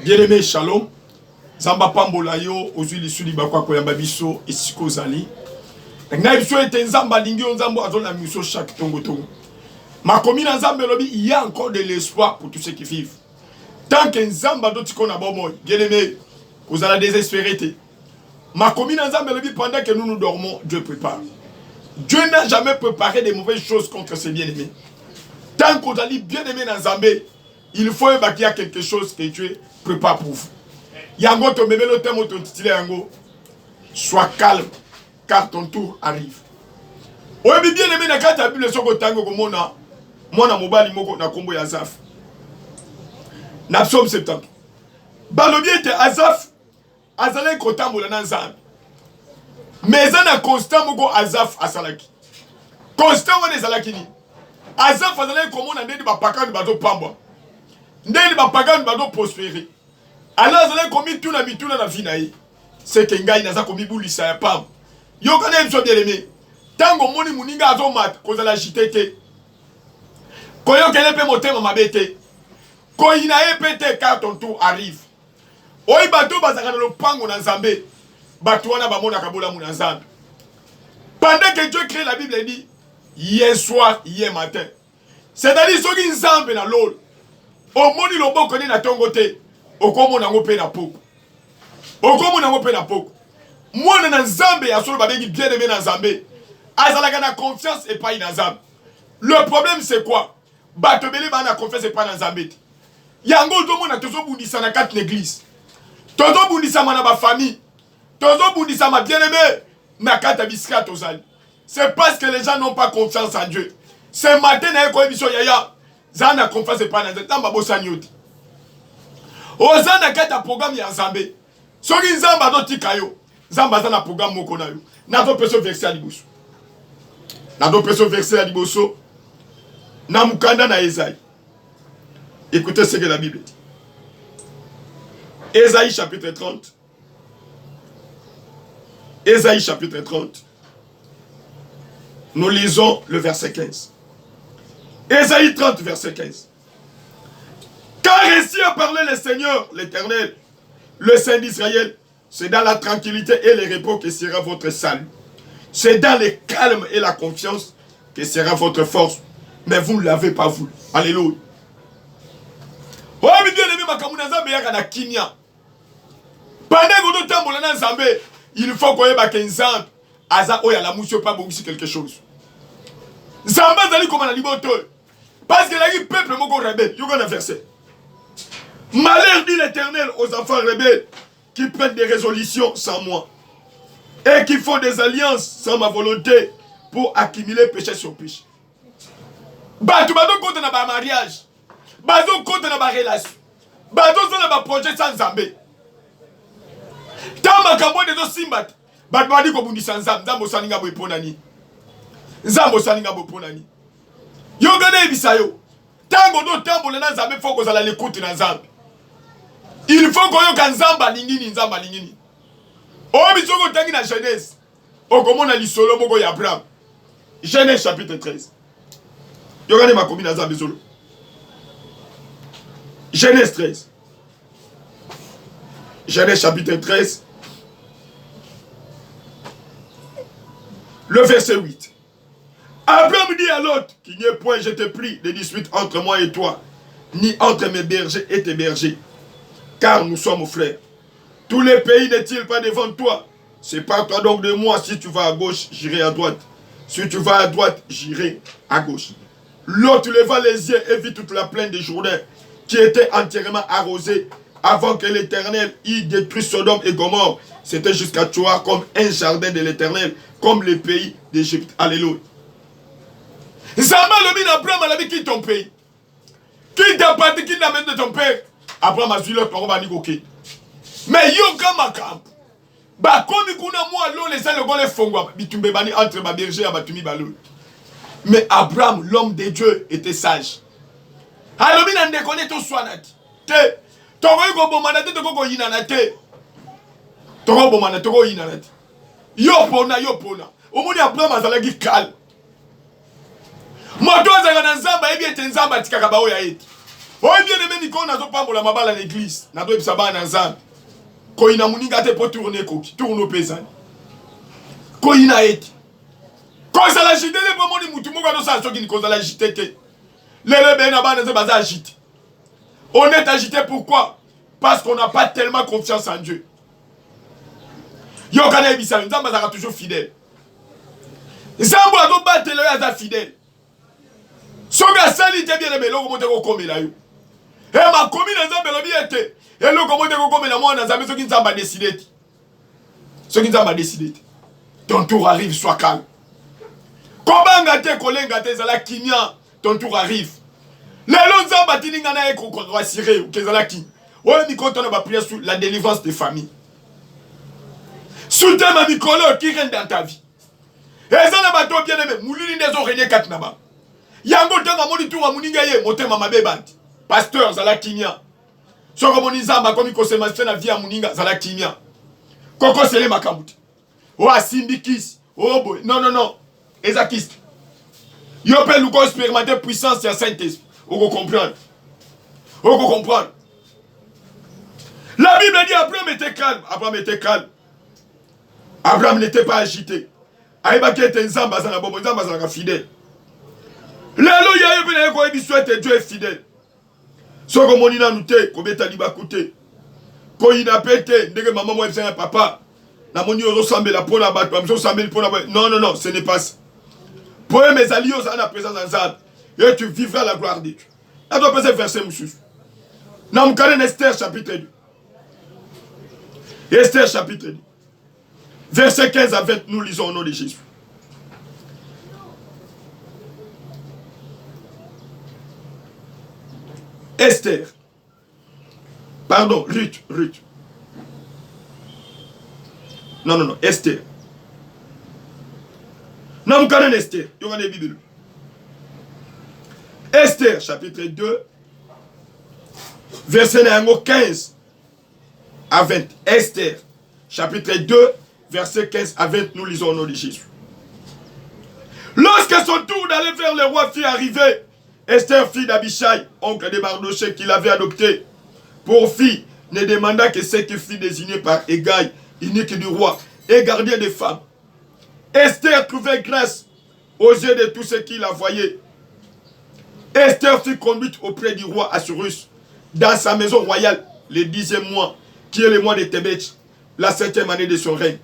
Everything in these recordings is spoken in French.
Bien-aimé, shalom. Zamba pambola yo, ozui lisuli bakwa koyamba biso esiko zali. Na biso ete nzamba lingi nzambo azona miso chaque tongo tongo. Ma commune nzambe lobi, il y a encore de l'espoir pour tous ceux qui vivent. Tant que nzamba doti kona bomoy, bien-aimé, vous allez désespérer. Ma commune nzambe lobi, pendant que nous nous dormons, Dieu prépare. Dieu n'a jamais préparé de mauvaises choses contre ses bien-aimés. Tant que vous allez bien-aimé dans Zambé, il faut qu'il y a quelque chose que Dieu prépare pour vous. Yango to bébé le thème ton titulé yango. Sois calme car ton tour arrive. Oye bien aimé na kata Bible soko tango komona mwana mobali moko na kombo ya Azaf. Na psaume 70. Balobi ete Azaf azalaki kotambola na Nzambe. Mais na constant moko Azaf asalaki. Constant wana ezalaki ni. Azaf azalaki komona ndeni bapakani bazo pambwa. Ndeni bapakani bazo prospérer. Alors azalaki komi tuna bituna na vie na ye. C'est que ngai naza komi bulisa ya pam. Yo kana biso bien aimé. Tango moni muninga azo mat kozala jitete. Koyo kele pe motema mabete. Koyina ye pete car ton tour arrive. Oyi bato bazaka na lopango na Nzambe. Bato wana bamona kabola mu na Nzambe. Pendant que Dieu crée la Bible dit hier soir, hier matin. C'est-à-dire soki Nzambe na lol. Omoni loboko ni na tongo te. Okomo na ngope na poko. Okomo na ngope na poko. Mwana na Nzambe ya solo babengi bien aimé na Nzambe. Azalaka na confiance et pas na Nzambe. Le problème c'est quoi? Bato bele ba na confiance et pas na Nzambe. Yango to mona tozo bundisa na kat l'église. Tozo bundisa na ba famille. Tozo bundisa ma bien aimé na kat biska tozali. C'est parce que les gens n'ont pas confiance en Dieu. Ce matin na ko biso yaya. Zana confiance et pas na Nzambe. Tamba bosanyoti. Ozana kata programme ya Nzambe. Soki Nzamba do tikayo. Nzamba zana programme moko na yo. Na do peso verset à liboso. Na do peso verset à liboso. Na mukanda na Esaïe. Écoutez ce que la Bible dit. Esaïe chapitre 30. Esaïe chapitre 30. Nous lisons le verset 15. Esaïe 30 verset 15. Car ainsi a parlé le Seigneur, l'Éternel, le Saint d'Israël. C'est dans la tranquillité et le repos que sera votre salut. C'est dans le calme et la confiance que sera votre force. Mais vous ne l'avez pas voulu. Alléluia. Oh, mais bien aimé, ma kamuna Nzambe yaka na kinya. Pendant que nous tambons dans Nzambe, il faut qu'on ait un Nzambe. Aza oya la mousse pas bon quelque chose. Nzambe zali comme na liboto. Parce que là, il peuple moko rebelle. You gonna verset. Malheur dit l'Éternel aux enfants rebelles qui prennent des résolutions sans moi et qui font des alliances sans ma volonté pour accumuler péché sur péché. Bato bato compte na ba mariage, bato compte na ba relation, bato na ba projet sans Nzambe. Tama kambo de zo simbat, bato badi ko bundisa Nzambe, Nzambe osaninga bo eponani. Nzambe osaninga bo eponani. Yo gane bisayo. Tango do tambola na Nzambe faut ko zala l'écoute na Nzambe. Il faut qu'on ait Nzamba lingini Nzamba lingini. Oh bisoko tangi na Genèse. Okomona lisolo moko ya Abraham. Genèse chapitre 13. Yogane ma commune Nzambe solo. Genèse 13. Genèse chapitre 13. Le verset 8. Abraham dit à l'autre qu'il n'y ait point, je te prie, de dispute entre moi et toi, ni entre mes bergers et tes bergers. Car nous sommes frères. Tous les pays n'est-il pas devant toi? Sépare-toi donc de moi. Si tu vas à gauche, j'irai à droite. Si tu vas à droite, j'irai à gauche. L'autre leva les yeux et vit toute la plaine des Jourdain qui était entièrement arrosée avant que l'Éternel y détruise Sodome et Gomorrhe. C'était jusqu'à toi comme un jardin de l'Éternel, comme le pays d'Égypte. Alléluia. Zama le bin Abraham a quitte ton pays. Quitte ta partie, quitte la maison de ton père. Abraham a dit l'autre parole, il dit mais yo kama kamp. Ba komi kuna moi lo les gens le gole fongwa bitumbe bani entre ba berger et batumi balo. Mais Abraham, l'homme de Dieu, était sage. Alors bin ande connaît to swanati. Te to go bomana te to go yinana te. To go bomana to go yinana te. Yo pona. Omoni Abraham azalaki calme. Moto azalaka na Nzamba ebi ete Nzamba tikaka ba oya ete. oye bien aimé Nico nazo pambola mabala l'église na do ebisa bana nzambe ko ina muninga te po tourner koki tourno pesani ko ina eti ko ça la jité le pomoni mutu moko do sa soki Nico ça la jité te lele be na bana ze baza agité. On est agité pourquoi? Parce qu'on n'a pas tellement confiance en Dieu. Yo kana ebisa nzambe azaka toujours fidèle. Nzambe azo batele yo aza fidèle. Soga sali te bien aimé loko mote ko komela yo. Et ma commune nzambe lobi ete et loko mote ko komela moi nzambe soki nzambe a décidé. Soki nzambe a décidé. Ton tour arrive, sois calme. Kobanga te kolenga te zala kinya, ton tour arrive. Lelo nzambe tininga na eko ko rassurer kezala ki. Oye mi konto na ba prière sur la délivrance des familles. Soutien ma mikolo qui règne dans ta vie. Et ça n'a pas tout bien aimé. Moulini des oreillers katnaba. Yango tenga moni tour amuninga ye motema mabebanti. Pasteur zala kinya. Soko moni zamba komi ko sema fait na vie amuninga zala kinya. Koko sele makamuti. O asimbikis. Oh boy. Non non non. Ezakiste. Yo pe luko expérimenter puissance de Saint-Esprit. On comprendre. On comprendre. La Bible dit Abraham était calme. Abraham était calme. Abraham n'était pas agité. Aïba qui était nzamba zana bobo nzamba zana fidèle. Lelo ya yo bena ko ebiso ete Dieu est fidèle. Soko monina nute ko beta liba koute. Ko ina pete ndenge maman moi c'est papa. Na moni ozo sambela pona bato, amso sambela pona. Non non non, ce n'est pas ça. Pour mes alliés en la présence d'Anzab, et tu vivras la gloire de Dieu. Là, tu vas passer verset, monsieur. Dans le cas Esther, chapitre 2. Esther, chapitre 2. Verset 15 à 20, nous lisons au nom de Jésus. Esther. Pardon, Ruth. Non, non, non, Esther. Non, vous Esther. Il y a des Bibles. Esther, chapitre 2, verset 15 à 20. Esther, chapitre 2, verset 15 à 20. Nous lisons au nom de Jésus. Lorsque son tour d'aller vers le roi fut arrivé, Esther, fille d'Abishai, oncle de Mardochée, qui l'avait adopté pour fille, ne demanda que ce qui fut désigné par Égaï, unique du roi, et gardien des femmes. Esther trouvait grâce aux yeux de tous ceux qui la voyaient. Esther fut conduite auprès du roi Assuérus dans sa maison royale le 10e mois, qui est le mois de Tébet, la 7e année de son règne.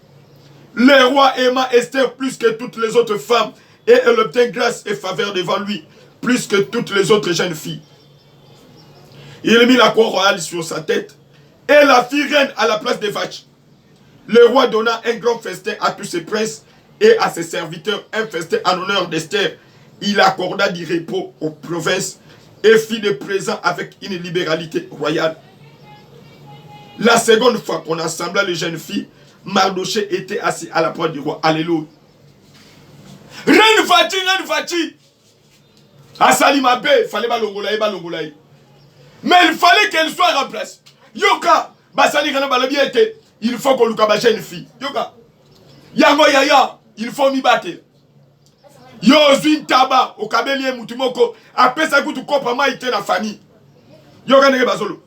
Le roi aima Esther plus que toutes les autres femmes et elle obtint grâce et faveur devant lui, plus que toutes les autres jeunes filles. Il mit la couronne royale sur sa tête et la fit reine à la place des vaches. Le roi donna un grand festin à tous ses princes et à ses serviteurs, un festin en honneur d'Esther. Il accorda du repos aux provinces et fit des présents avec une libéralité royale. La seconde fois qu'on assembla les jeunes filles, Mardochée était assis à la porte du roi. Alléluia. Reine Fati. Asali Mabe, il fallait balongolaï. Mais il fallait qu'elle soit remplacée. Yoka, Basali Kana Balabi était, il faut qu'on lui cabache une fille. Yoka, Yango Yaya, il faut m'y battre. Yo zwin taba, au kabelie mutumoko, après ça goûte kopa ma ite na famille. Yoka nege bazolo.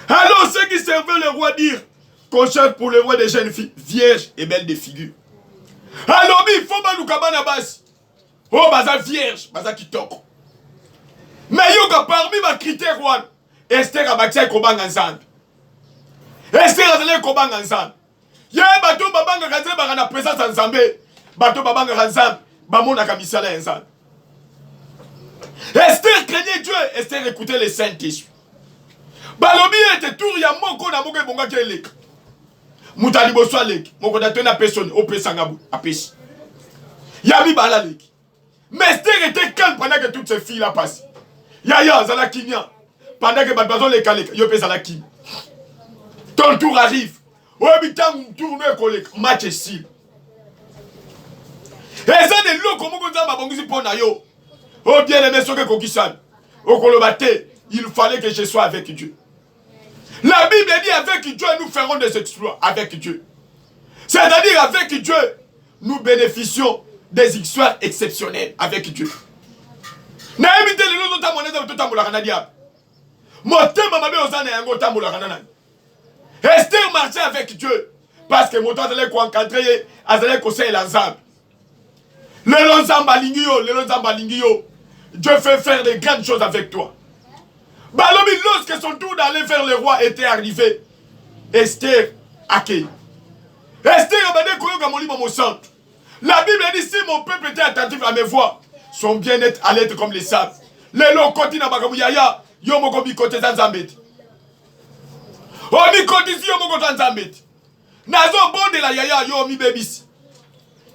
Alors ceux qui servaient le roi dirent qu'on cherche pour le roi des jeunes filles, vierges et belles de figure. Alors il faut pas nous cabana bas. Oh baza vierge, baza kitoko. Mais yoka parmi ma critère roi, Esther a bâti kobanga nzambe. Esther a zalé kobanga nzambe. Yé bato babanga kazé bagana présence nzambe. Bato babanga nzambe, bamona kamisala nzambe. Esther craignait Dieu, Esther écoutait les Saint-Esprit. Balobi était tour ya moko na moko bonga kelek. Mutali boswa lek, moko datena personne au pesangabu apesi. Yami bala lek. Mais Esther était calme pendant que toutes ces filles là passent. Yaya zala kinya. Pendant que badbazon les kalek, yo pesa la kim. Ton tour arrive. Obitam tourne kolek, match est si. Et ça de l'eau comme on zamba bongisi pona yo. Oh bien aimé soke kokisan. Au kolobate, il fallait que je sois avec Dieu. La Bible dit avec Dieu nous ferons des exploits avec Dieu. C'est-à-dire avec Dieu nous bénéficions des histoires exceptionnelles avec Dieu. Na éviter les autres tamonés de tout amour la diable. Motema mabe ozana yango tamour la nana. Esther marchait avec Dieu parce que mon temps allait encadrer, allait conseiller l'ensemble. Le lonzamba Dieu fait faire de grandes choses avec toi. Balobi, lorsque son tour d'aller vers le roi était arrivé, Esther accueille. Esther abadé koyoka molimo mo centre. La Bible dit si mon peuple était attentif à mes voix, son bien-être allait être comme les sables. Les lots continent à Bakabuyaya, yo moko bikote zanzambeti. Oh bikote si yo moko zanzambeti. Nazo bon de la yaya yo mi bebis.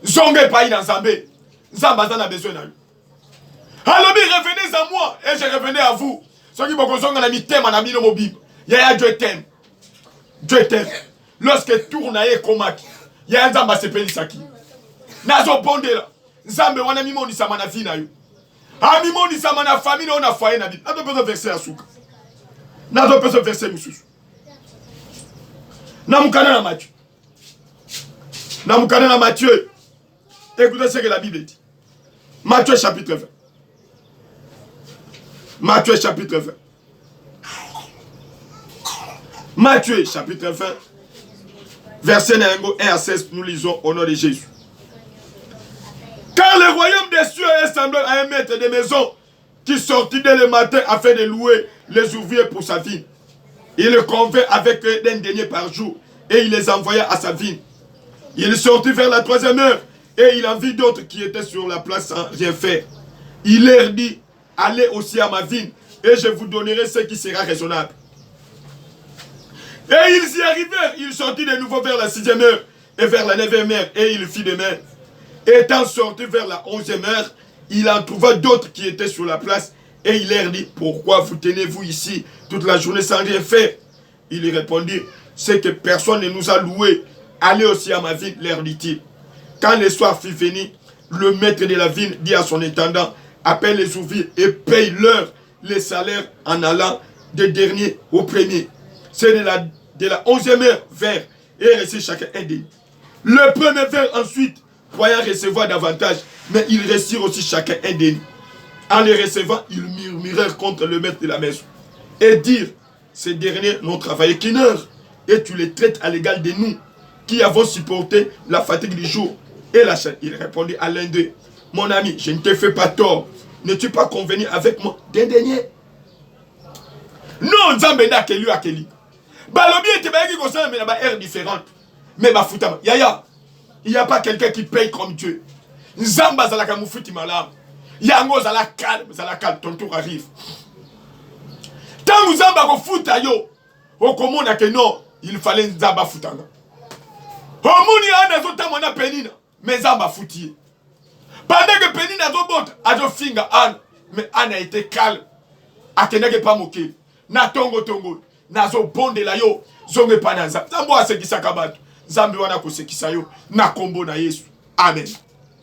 Zonge paï dans Zambé. Zambazan a besoin d'eux. Alors revenez à moi et je revenais à vous. Ceux qui vont zonga na mi thème na mi no mobile. Yaya Dieu t'aime. Dieu t'aime. Lorsque tourne à Ekomak, yaya Zamba se pelisaki. Nazo bon de la. Zambe wana mi moni sama na vie na yo. A mi moni sama na famille on a foyer na vie. Nazo besoin verser à souka. Nazo besoin verser mususu. Namukana na Matthieu. Namukana na Matthieu. Écoutez ce que la Bible dit. Matthieu chapitre 20. Matthieu chapitre 20. Matthieu chapitre 20. Verset 1 à 16, nous lisons au nom de Jésus. Car le royaume des cieux est semblable à un maître de maison qui sortit dès le matin afin de louer les ouvriers pour sa vigne. Il le convint avec un denier par jour et il les envoya à sa vigne. Il sortit vers la 3e heure et il en vit d'autres qui étaient sur la place sans rien faire. Il leur dit, allez aussi à ma vigne et je vous donnerai ce qui sera raisonnable. Et ils y arrivèrent, il sortit de nouveau vers la 6e heure et vers la 9e heure et il fit de même. Étant sorti vers la 11e heure, il en trouva d'autres qui étaient sur la place et il leur dit, pourquoi vous tenez-vous ici toute la journée sans rien faire? Il lui répondit, c'est que personne ne nous a loués. Allez aussi à ma vigne, leur dit-il. Quand le soir fut venu, le maître de la vigne dit à son intendant, appelle les ouvriers et paye-leur les salaires en allant des derniers au premier. C'est de la 11e heure vers et reçut chacun un denier. Le premier vers ensuite, croyant recevoir davantage, mais ils reçurent aussi chacun un denier. En les recevant, ils murmurèrent contre le maître de la maison et dirent, ces derniers n'ont travaillé qu'une heure et tu les traites à l'égal de nous qui avons supporté la fatigue du jour et la chaîne. Il répondit à l'un d'eux, mon ami, je ne te fais pas tort. N'es-tu pas convenu avec moi d'un denier? Non, Nzambe n'a qu'élu à Kéli. Balobi était bien qui concerne mais là-bas air différente. Mais ma foutama, yaya, il n'y a pas quelqu'un qui paye comme Dieu. Nzamba zalaka moufuti malam. Yango zala calme, ton tour arrive. Tant Nzamba ko futa yo, okomona que non, il fallait Nzamba futanga. Omuni ana zota mona penina, mais Nzamba futi. Pendant que penina zo bot, azo finga an, mais an a été calme. Akenage pas moqué. Na tongo tongo. Nazo bonde la yo. Zonge pa na Nzambe. Nzambe wa sekisa kabatu. Nzambe wana ko sekisa yo. Na kombo na Yesu. Amen.